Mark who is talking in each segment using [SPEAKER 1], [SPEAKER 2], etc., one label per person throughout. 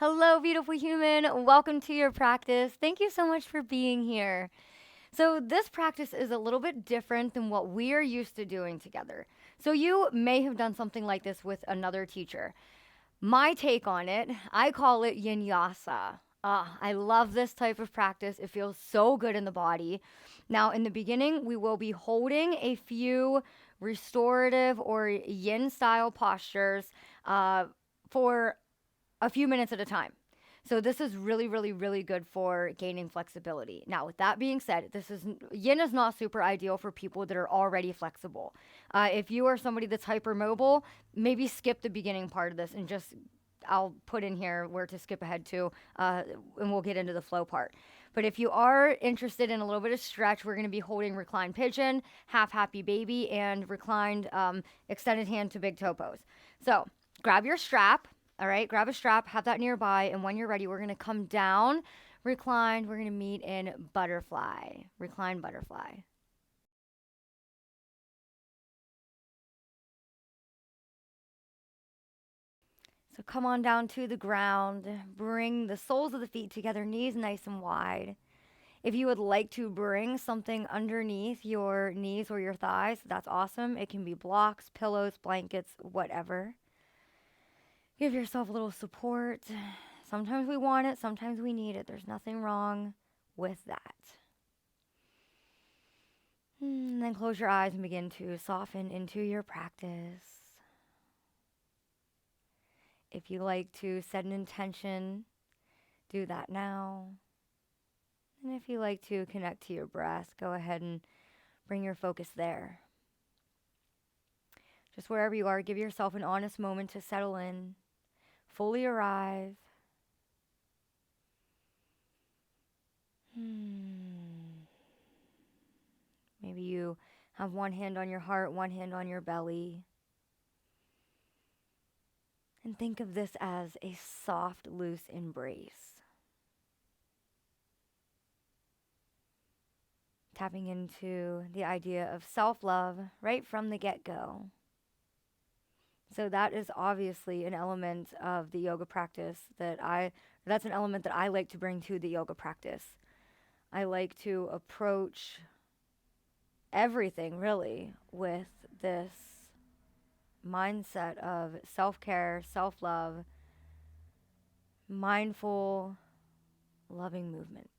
[SPEAKER 1] Hello, beautiful human. Welcome to your practice. Thank you so much for being here. So, this practice is a little bit different than what we are used to doing together. So, you may have done something like this with another teacher. My take on it, I call it YINyasa. I love this type of practice. It feels so good in the body. Now, in the beginning, we will be holding a few restorative or yin style postures uh, for a few minutes at a time. So this is really, really, really good for gaining flexibility. Now, with that being said, this is yin is not super ideal for people that are already flexible. If you are somebody that's hypermobile, maybe skip the beginning part of this and just I'll put in here where to skip ahead to, and we'll get into the flow part. But if you are interested in a little bit of stretch, we're going to be holding reclined pigeon, half happy baby, and reclined extended hand to big toe pose. So grab your strap. All right, grab a strap, have that nearby, and when you're ready, we're gonna come down, reclined. We're gonna meet in butterfly, reclined butterfly. So come on down to the ground, bring the soles of the feet together, knees nice and wide. If you would like to bring something underneath your knees or your thighs, that's awesome. It can be blocks, pillows, blankets, whatever. Give yourself a little support. Sometimes we want it, sometimes we need it. There's nothing wrong with that. And then close your eyes and begin to soften into your practice. If you like to set an intention, do that now. And if you like to connect to your breath, go ahead and bring your focus there. Just wherever you are, give yourself an honest moment to settle in, fully arrive. Maybe you have one hand on your heart, one hand on your belly. And think of this as a soft, loose embrace. Tapping into the idea of self-love right from the get-go. So that is obviously an element of the yoga practice that's an element that I like to bring to the yoga practice. I like to approach everything really with this mindset of self-care, self-love, mindful, loving movement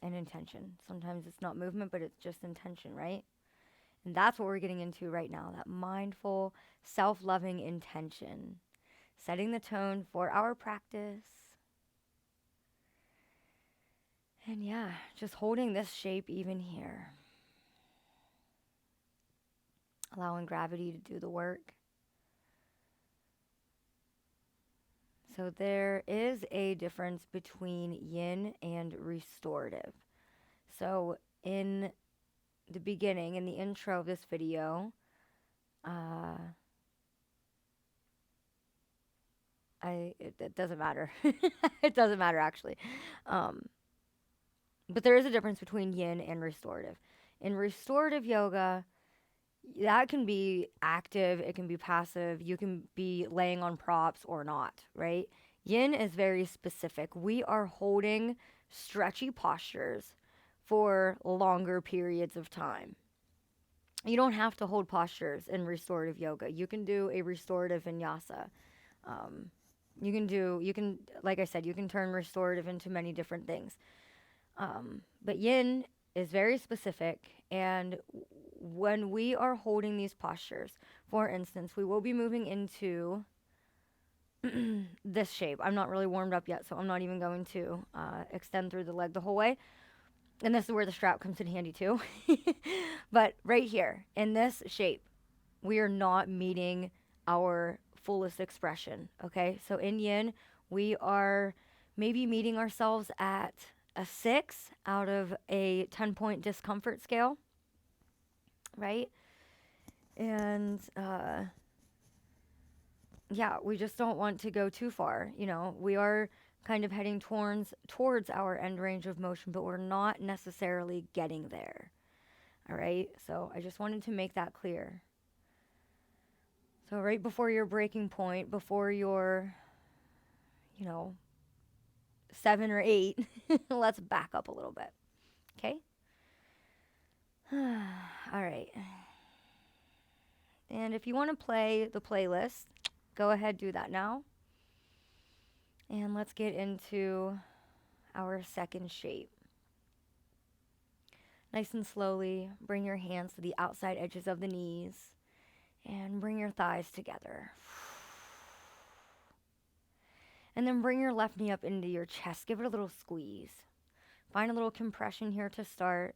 [SPEAKER 1] and intention. Sometimes it's not movement, but it's just intention, right? And that's what we're getting into right now, that mindful, self-loving intention, setting the tone for our practice. And yeah, just holding this shape even here. Allowing gravity to do the work. So there is a difference between yin and restorative. So in the beginning, in the intro of this video, it doesn't matter. It doesn't matter actually. But there is a difference between yin and restorative. In restorative yoga, that can be active, it can be passive, you can be laying on props or not, right? Yin is very specific. We are holding stretchy postures for longer periods of time. You don't have to hold postures in restorative yoga. You can do a restorative vinyasa. Like I said, you can turn restorative into many different things. But yin is very specific, and when we are holding these postures, for instance, we will be moving into this shape. I'm not really warmed up yet, so I'm not even going to extend through the leg the whole way. And this is where the strap comes in handy too. But right here, in this shape, we are not meeting our fullest expression, okay? So in yin, we are maybe meeting ourselves at a 6 out of a 10-point discomfort scale, right? And yeah, we just don't want to go too far. You know, we are kind of heading towards our end range of motion, but we're not necessarily getting there. All right, so I just wanted to make that clear. So right before your breaking point, before your you know, 7 or 8. Let's back up a little bit. Okay? All right. And if you want to play the playlist, go ahead, do that now. And let's get into our second shape. Nice and slowly, bring your hands to the outside edges of the knees and bring your thighs together. And then bring your left knee up into your chest. Give it a little squeeze. Find a little compression here to start.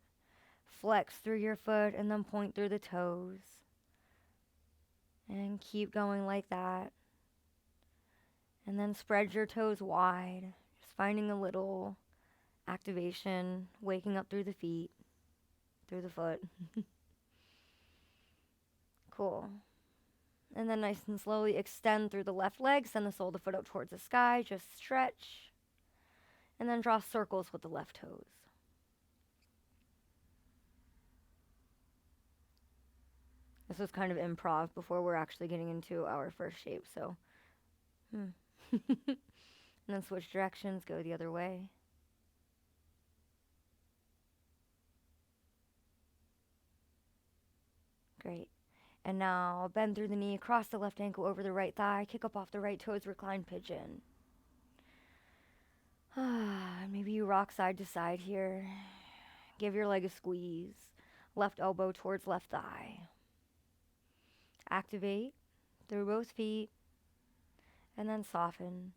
[SPEAKER 1] Flex through your foot and then point through the toes. And keep going like that. And then spread your toes wide. Just finding a little activation, waking up through the feet, through the foot. Cool. And then nice and slowly extend through the left leg. Send the sole of the foot up towards the sky. Just stretch. And then draw circles with the left toes. This was kind of improv before we're actually getting into our first shape, so. And then switch directions, go the other way. Great. And now bend through the knee, cross the left ankle over the right thigh, kick up off the right toes, recline pigeon. Maybe you rock side to side here. Give your leg a squeeze. Left elbow towards left thigh. Activate through both feet. And then soften.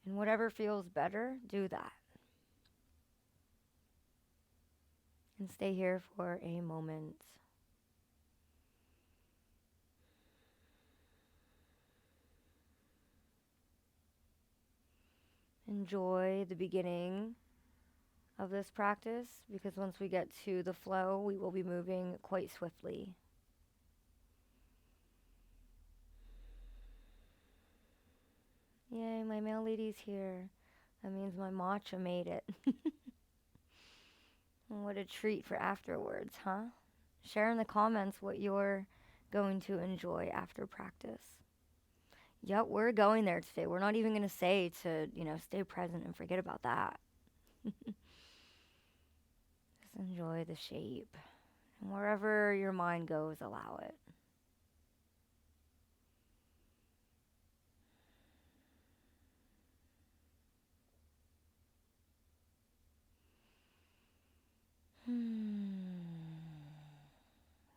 [SPEAKER 1] And whatever feels better, do that. And stay here for a moment. Enjoy the beginning of this practice, because once we get to the flow, we will be moving quite swiftly. Yay, my male lady's here. That means my matcha made it. What a treat for afterwards, huh? Share in the comments what you're going to enjoy after practice. Yep, we're going there today. We're not even going to say to, stay present and forget about that. Just enjoy the shape. And wherever your mind goes, allow it.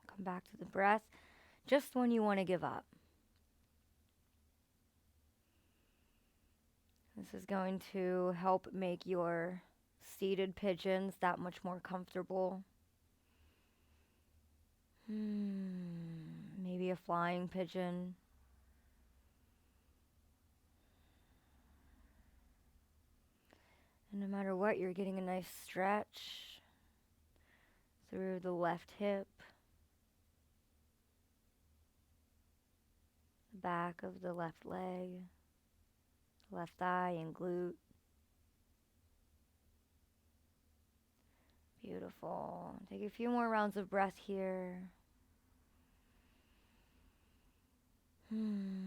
[SPEAKER 1] Come back to the breath just when you want to give up. This is going to help make your seated pigeons that much more comfortable. Maybe a flying pigeon. And no matter what, you're getting a nice stretch through the left hip, the back of the left leg, left thigh and glute. Beautiful. Take a few more rounds of breath here. And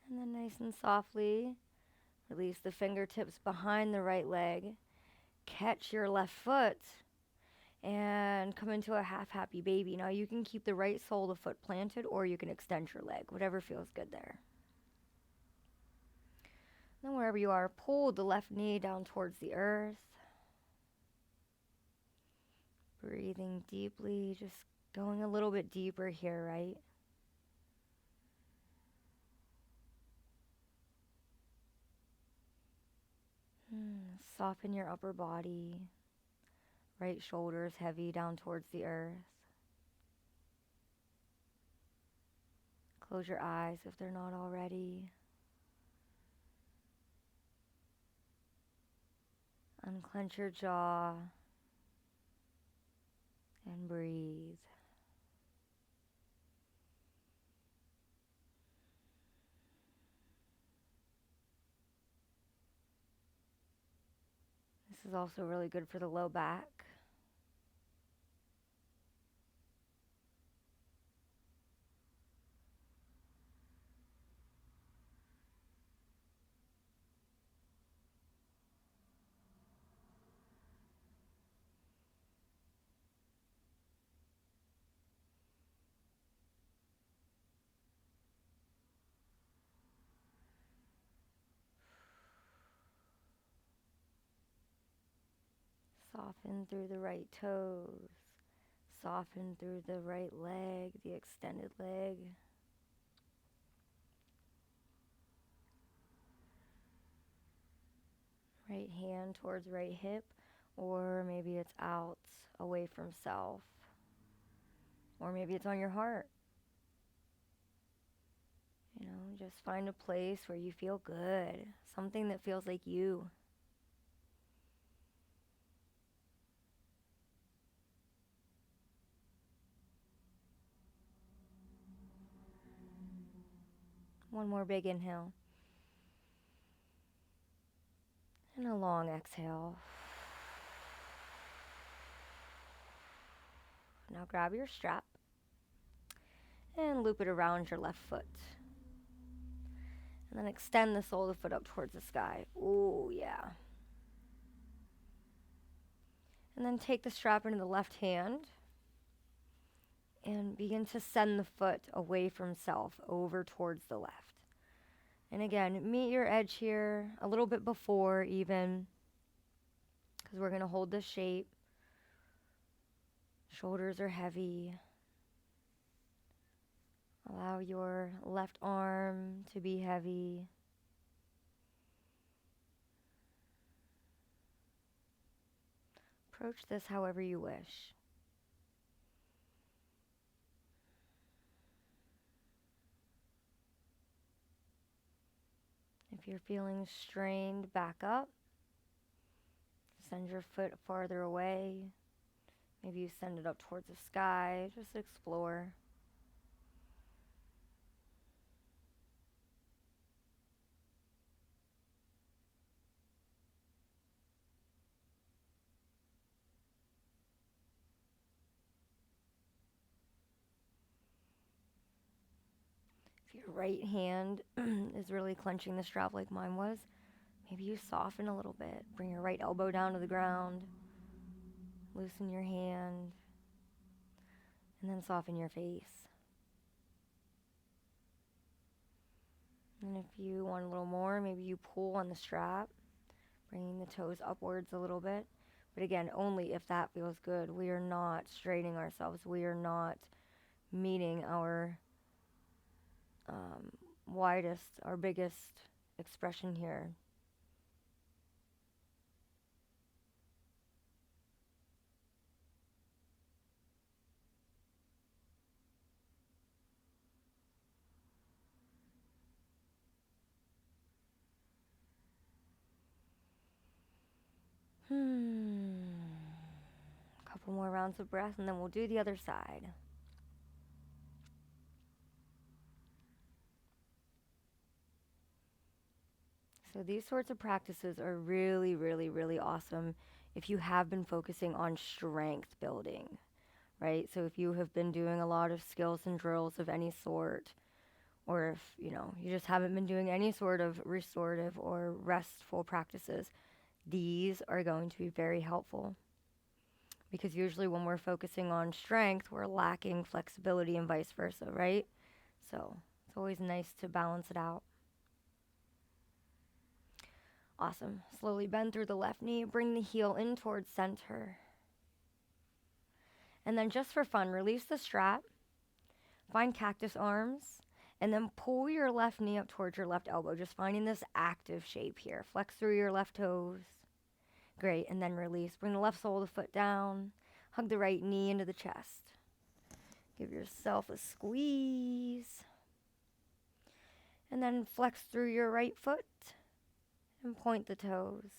[SPEAKER 1] then nice and softly, release the fingertips behind the right leg. Catch your left foot and come into a half happy baby. Now you can keep the right sole of the foot planted, or you can extend your leg, whatever feels good there. Then wherever you are, pull the left knee down towards the earth. Breathing deeply, just going a little bit deeper here, right? Soften your upper body. Right shoulders heavy down towards the earth. Close your eyes if they're not already. Unclench your jaw and breathe. This This is also really good for the low back. Soften through the right toes. Soften through the right leg, the extended leg. Right hand towards right hip, or maybe it's out away from self, or maybe it's on your heart. You know, just find a place where you feel good, something that feels like you. One more big inhale. And a long exhale. Now grab your strap and loop it around your left foot. And then extend the sole of the foot up towards the sky. Ooh, yeah. And then take the strap into the left hand and begin to send the foot away from self over towards the left. And again, meet your edge here a little bit before even, because we're going to hold this shape. Shoulders are heavy. Allow your left arm to be heavy. Approach this however you wish. If you're feeling strained, back up. Send your foot farther away. Maybe you send it up towards the sky. Just explore. If your right hand is really clenching the strap like mine was, maybe you soften a little bit. Bring your right elbow down to the ground. Loosen your hand. And then soften your face. And if you want a little more, maybe you pull on the strap, bringing the toes upwards a little bit. But again, only if that feels good. We are not straining ourselves. We are not meeting our widest, our biggest expression here. Couple more rounds of breath and then we'll do the other side. So these sorts of practices are really, really, really awesome if you have been focusing on strength building, right? So if you have been doing a lot of skills and drills of any sort, or if, you just haven't been doing any sort of restorative or restful practices, these are going to be very helpful. Because usually when we're focusing on strength, we're lacking flexibility and vice versa, right? So it's always nice to balance it out. Awesome. Slowly bend through the left knee, bring the heel in towards center. And then just for fun, release the strap, find cactus arms, and then pull your left knee up towards your left elbow, just finding this active shape here. Flex through your left toes. Great, and then release. Bring the left sole of the foot down. Hug the right knee into the chest. Give yourself a squeeze. And then flex through your right foot and point the toes.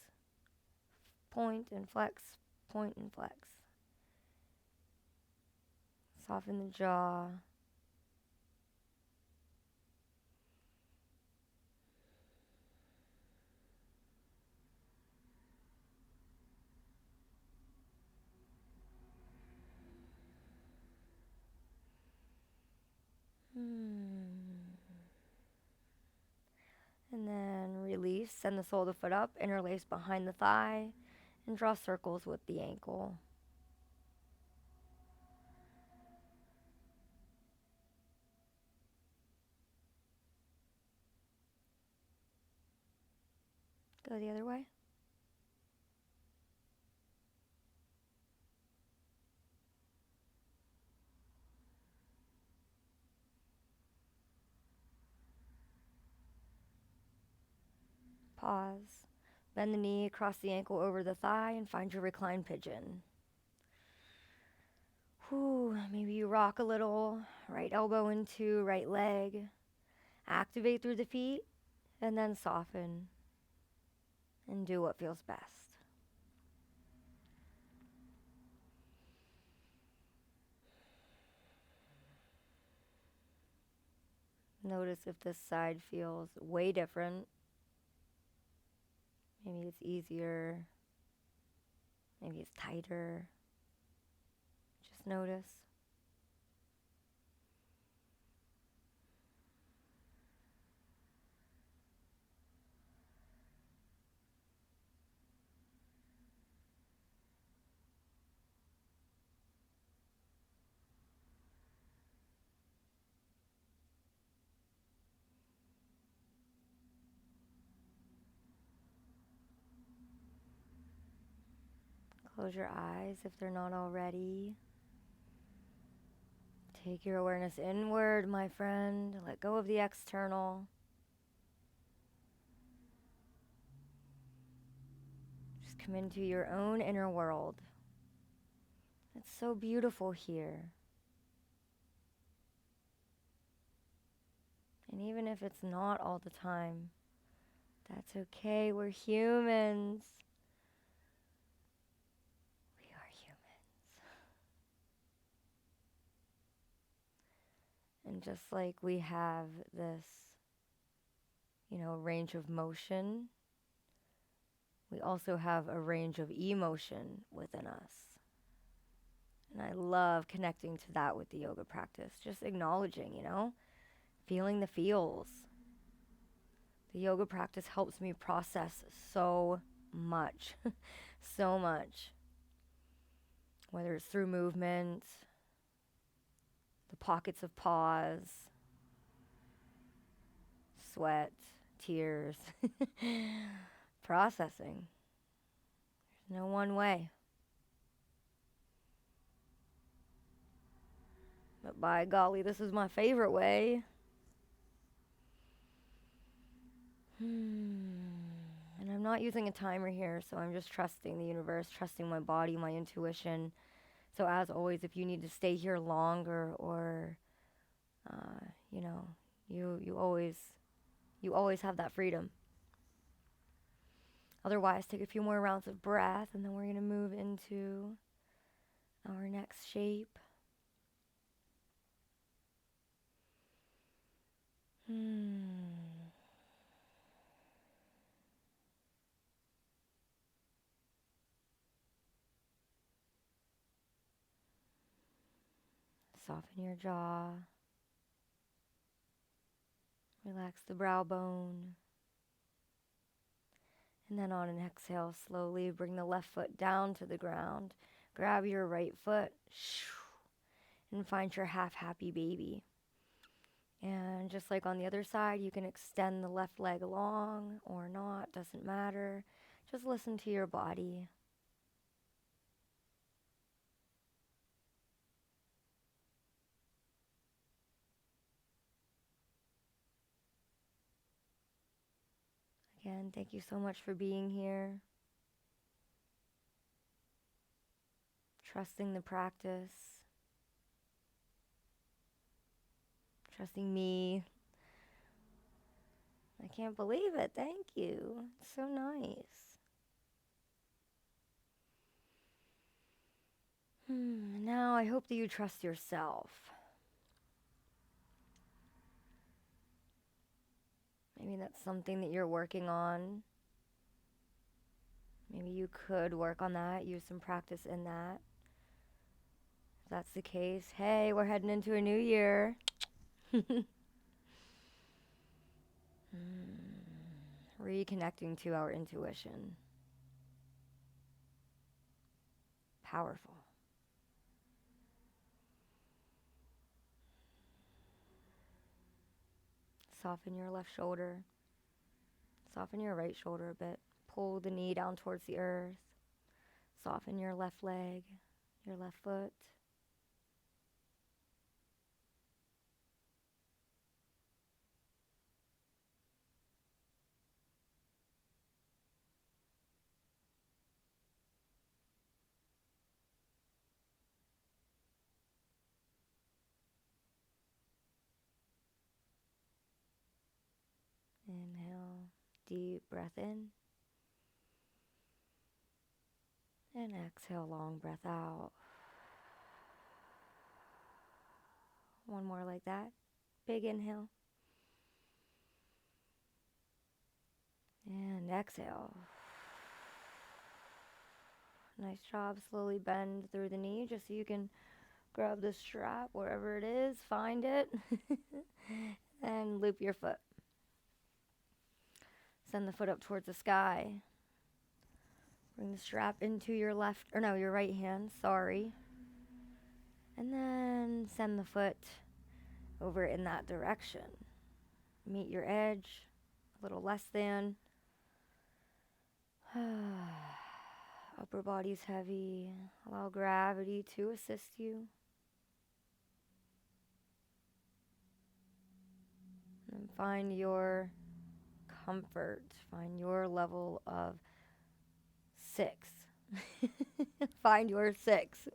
[SPEAKER 1] Point and flex, point and flex. Soften the jaw. And then release. Send the sole of the foot up, interlace behind the thigh, and draw circles with the ankle. Go the other way. Pause. Bend the knee, cross the ankle over the thigh, and find your reclined pigeon. Maybe you rock a little, right elbow into right leg. Activate through the feet, and then soften and do what feels best. Notice if this side feels way different. Maybe it's easier. Maybe it's tighter. Just notice. Close your eyes if they're not already. Take your awareness inward, my friend. Let go of the external. Just come into your own inner world. It's so beautiful here. And even if it's not all the time, that's okay. We're humans. We are humans. And just like we have this, range of motion, we also have a range of emotion within us. And I love connecting to that with the yoga practice. Just acknowledging, feeling the feels. The yoga practice helps me process so much, so much. Whether it's through movement, the pockets of pause, sweat, tears, processing. There's no one way. But by golly, this is my favorite way. And I'm not using a timer here, so I'm just trusting the universe, trusting my body, my intuition. So as always, if you need to stay here longer or, you always have that freedom. Otherwise, take a few more rounds of breath, and then we're going to move into our next shape. Soften your jaw. Relax the brow bone. And then on an exhale, slowly bring the left foot down to the ground. Grab your right foot and find your half happy baby. And just like on the other side, you can extend the left leg long or not, doesn't matter. Just listen to your body. Again, thank you so much for being here. Trusting the practice. Trusting me. I can't believe it. Thank you. It's so nice. Now I hope that you trust yourself. Maybe that's something that you're working on. Maybe you could work on that, use some practice in that. If that's the case, hey, we're heading into a new year. Reconnecting to our intuition. Powerful. Soften your left shoulder. Soften your right shoulder a bit. Pull the knee down towards the earth. Soften your left leg, your left foot. Inhale, deep breath in. And exhale, long breath out. One more like that. Big inhale. And exhale. Nice job. Slowly bend through the knee just so you can grab the strap wherever it is. Find it. And loop your foot. Send the foot up towards the sky. Bring the strap into your your right hand. Sorry. And then send the foot over in that direction. Meet your edge, a little less than. Upper body's heavy. Allow gravity to assist you. And find your comfort. Find your level of 6. Find your 6.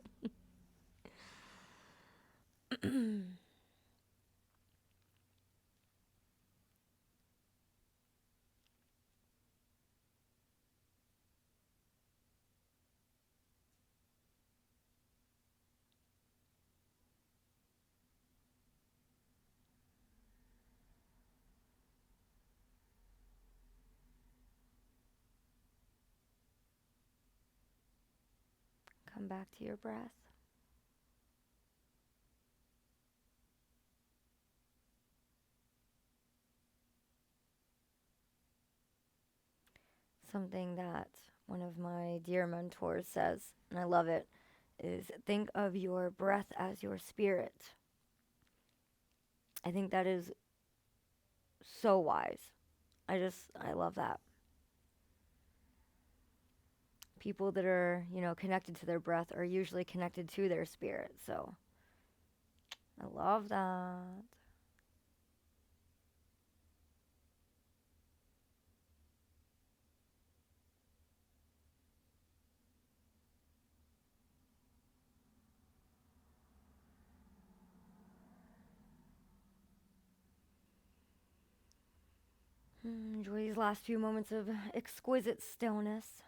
[SPEAKER 1] Come back to your breath. Something that one of my dear mentors says, and I love it, is think of your breath as your spirit. I think that is so wise. I love that. People that are, connected to their breath are usually connected to their spirit. So I love that. Enjoy these last few moments of exquisite stillness.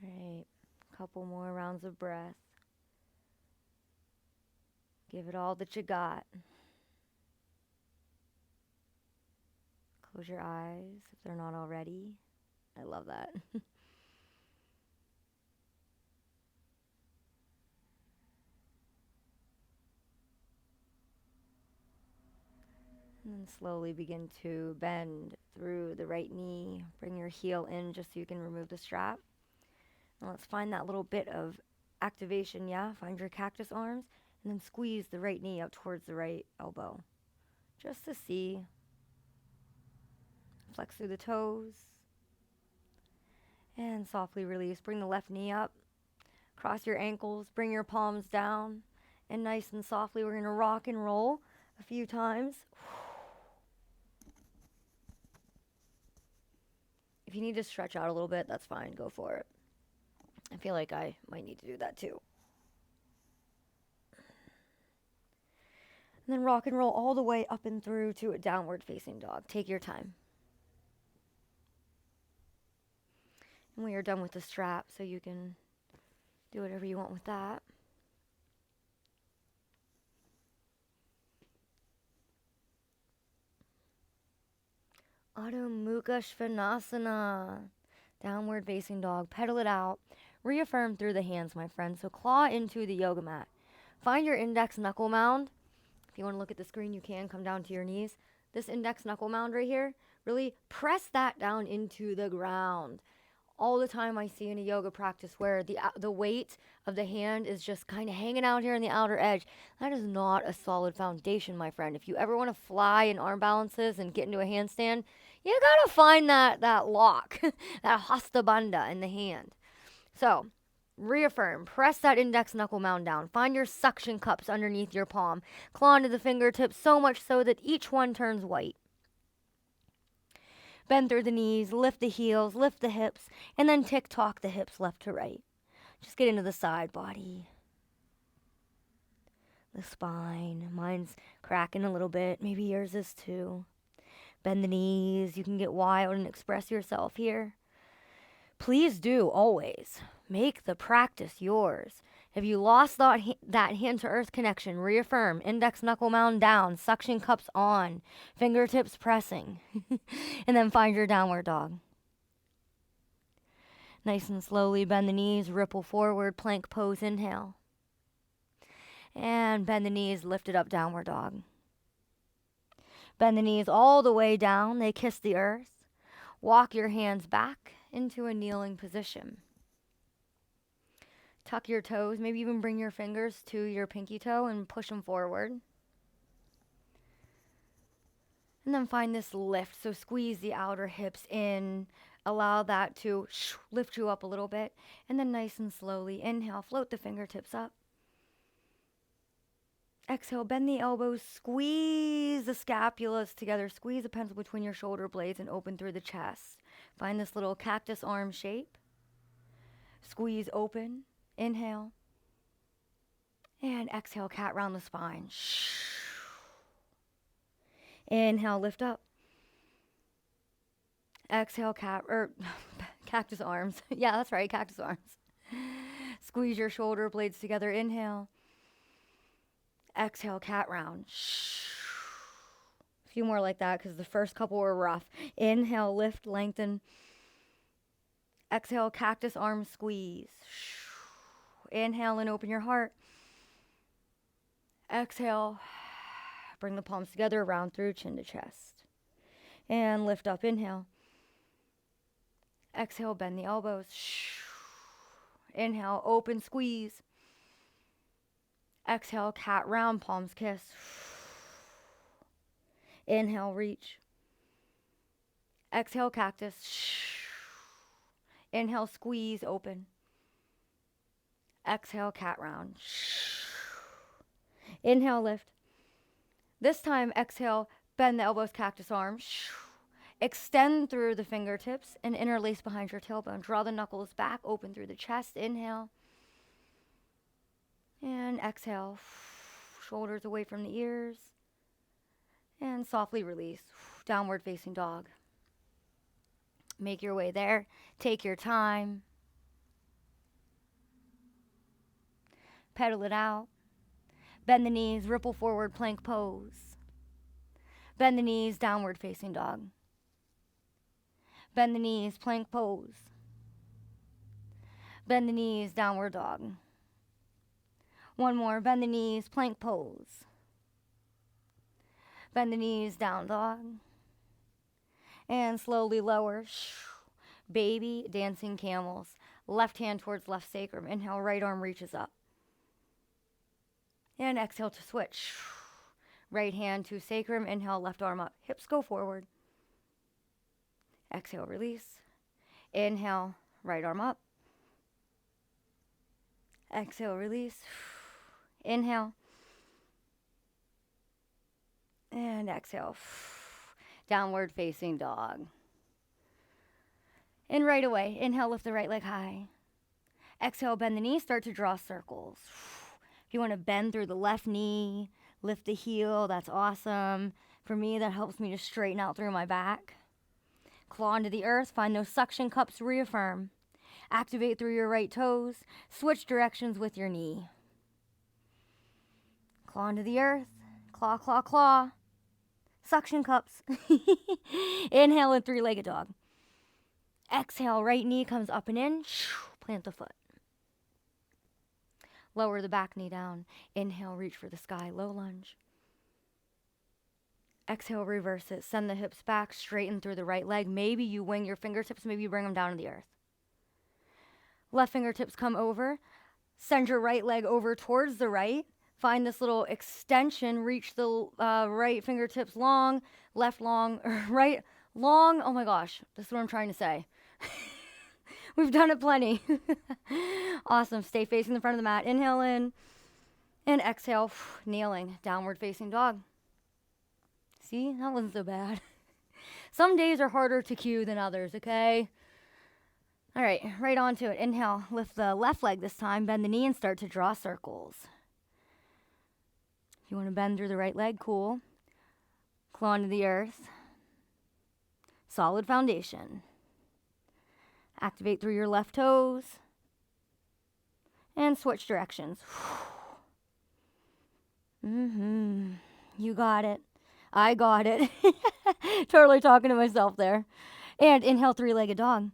[SPEAKER 1] All right, couple more rounds of breath. Give it all that you got. Close your eyes if they're not already. I love that. And then slowly begin to bend through the right knee. Bring your heel in just so you can remove the strap. And let's find that little bit of activation, yeah? Find your cactus arms and then squeeze the right knee up towards the right elbow. Just to see. Flex through the toes. And softly release. Bring the left knee up. Cross your ankles. Bring your palms down. And nice and softly, we're going to rock and roll a few times. If you need to stretch out a little bit, that's fine. Go for it. I feel like I might need to do that too. And then rock and roll all the way up and through to a downward facing dog. Take your time. And we are done with the strap, so you can do whatever you want with that. Adho Mukha Svanasana. Downward facing dog. Pedal it out. Reaffirm through the hands, my friend. So claw into the yoga mat. Find your index knuckle mound. If you want to look at the screen, you can come down to your knees. This index knuckle mound right here, really press that down into the ground. All the time I see in a yoga practice where the weight of the hand is just kind of hanging out here on the outer edge. That is not a solid foundation, my friend. If you ever want to fly in arm balances and get into a handstand, you gotta find that lock, that hasta bandha in the hand. So reaffirm, press that index knuckle mound down. Find your suction cups underneath your palm. Claw into the fingertips so much so that each one turns white. Bend through the knees, lift the heels, lift the hips, and then tick-tock the hips left to right. Just get into the side body. The spine. Mine's cracking a little bit. Maybe yours is too. Bend the knees. You can get wild and express yourself here. Please do, always. Make the practice yours. If you lost that hand-to-earth connection, reaffirm. Index knuckle mound down. Suction cups on. Fingertips pressing. And then find your downward dog. Nice and slowly bend the knees. Ripple forward. Plank pose. Inhale. And bend the knees. Lift it up. Downward dog. Bend the knees all the way down. They kiss the earth. Walk your hands back into a kneeling position. Tuck your toes, maybe even bring your fingers to your pinky toe and push them forward. And then find this lift, so squeeze the outer hips in, allow that to lift you up a little bit, and then nice and slowly inhale, float the fingertips up. Exhale, bend the elbows, squeeze the scapulas together, squeeze the pencil between your shoulder blades and open through the chest. Find this little cactus arm shape. Squeeze open. Inhale. And exhale, cat round the spine. Inhale, lift up. Exhale, cactus arms. Yeah, that's right, cactus arms. Squeeze your shoulder blades together. Inhale. Exhale, cat round. A few more like that because the first couple were rough. Inhale, lift, lengthen. Exhale, cactus arm squeeze. Inhale and open your heart. Exhale, bring the palms together, round through, chin to chest. And lift up, inhale. Exhale, bend the elbows. Inhale, open, squeeze. Exhale, cat round, palms kiss. Inhale, reach. Exhale, cactus. Inhale, squeeze, open. Exhale, cat round. Inhale, lift. This time, exhale, bend the elbows, cactus arms. Extend through the fingertips and interlace behind your tailbone. Draw the knuckles back, open through the chest. Inhale. And exhale. Shoulders away from the ears. And softly release. Downward facing dog. Make your way there. Take your time. Pedal it out. Bend the knees, ripple forward, plank pose. Bend the knees, downward facing dog. Bend the knees, plank pose. Bend the knees, downward dog. One more, bend the knees, plank pose. Bend the knees, down dog. And slowly lower. Baby dancing camels. Left hand towards left sacrum. Inhale, right arm reaches up. And exhale to switch. Right hand to sacrum. Inhale, left arm up. Hips go forward. Exhale, release. Inhale, right arm up. Exhale, release. Inhale. And exhale. Downward facing dog. And right away, inhale, lift the right leg high. Exhale, bend the knee, start to draw circles. If you want to bend through the left knee, lift the heel, that's awesome. For me, that helps me to straighten out through my back. Claw into the earth, find those suction cups, reaffirm. Activate through your right toes, switch directions with your knee. Claw into the earth, claw, claw, claw. Suction cups. Inhale in three-legged dog. Exhale, right knee comes up and in, plant the foot. Lower the back knee down. Inhale, reach for the sky, low lunge. Exhale, reverse it. Send the hips back, straighten through the right leg. Maybe you wing your fingertips, maybe you bring them down to the earth. Left fingertips come over. Send your right leg over towards the right. Find this little extension. Reach the right fingertips long, left long, right long. Oh my gosh, this is what I'm trying to say. We've done it plenty. Awesome. Stay facing the front of the mat. Inhale in and exhale, kneeling, downward facing dog. See, that wasn't so bad. Some days are harder to cue than others, okay? All right, right onto it. Inhale, lift the left leg this time, bend the knee and start to draw circles. If you want to bend through the right leg, cool. Claw into the earth. Solid foundation. Activate through your left toes. And switch directions. You got it. I got it. Totally talking to myself there. And inhale, three-legged dog.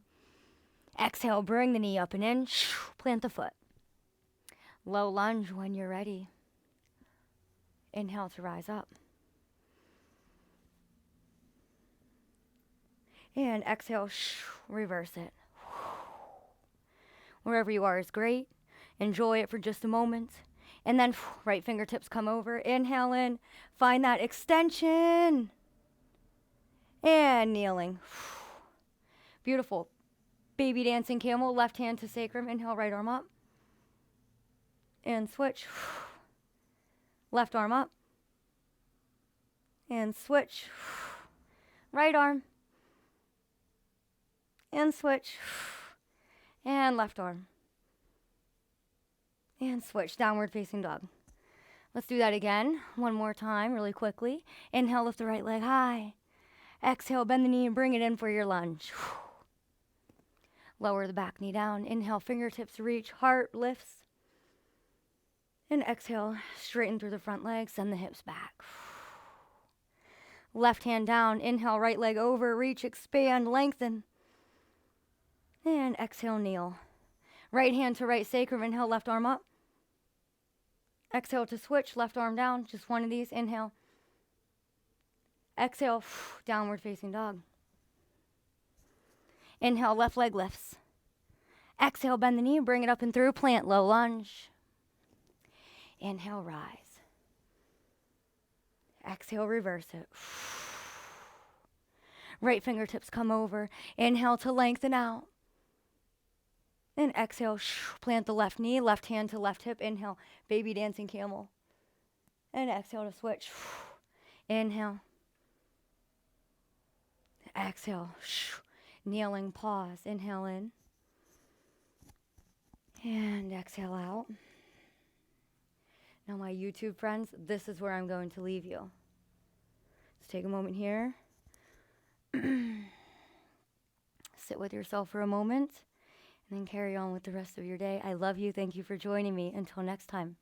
[SPEAKER 1] Exhale, bring the knee up and in. Plant the foot. Low lunge when you're ready. Inhale to rise up. And exhale, reverse it. Wherever you are is great. Enjoy it for just a moment. And then right fingertips come over. Inhale in. Find that extension. And kneeling. Beautiful. Baby dancing camel. Left hand to sacrum. Inhale, right arm up. And switch. Left arm up. And switch. Right arm. And switch. And left arm. And switch, downward facing dog. Let's do that again, one more time, really quickly. Inhale, lift the right leg high. Exhale, bend the knee and bring it in for your lunge. Lower the back knee down. Inhale, fingertips reach, heart lifts. And exhale, straighten through the front leg, send the hips back. Left hand down, inhale, right leg over, reach, expand, lengthen. And exhale, kneel. Right hand to right sacrum, inhale, left arm up. Exhale to switch, left arm down, just one of these, inhale. Exhale, downward facing dog. Inhale, left leg lifts. Exhale, bend the knee, bring it up and through, plant, low lunge. Inhale, rise. Exhale, reverse it. Right fingertips come over. Inhale to lengthen out. And exhale, plant the left knee, left hand to left hip. Inhale, baby dancing camel. And exhale to switch. Inhale. Exhale. Kneeling, pause. Inhale in. And exhale out. Now, my YouTube friends, this is where I'm going to leave you. Let's take a moment here. Sit with yourself for a moment. And then carry on with the rest of your day. I love you. Thank you for joining me. Until next time.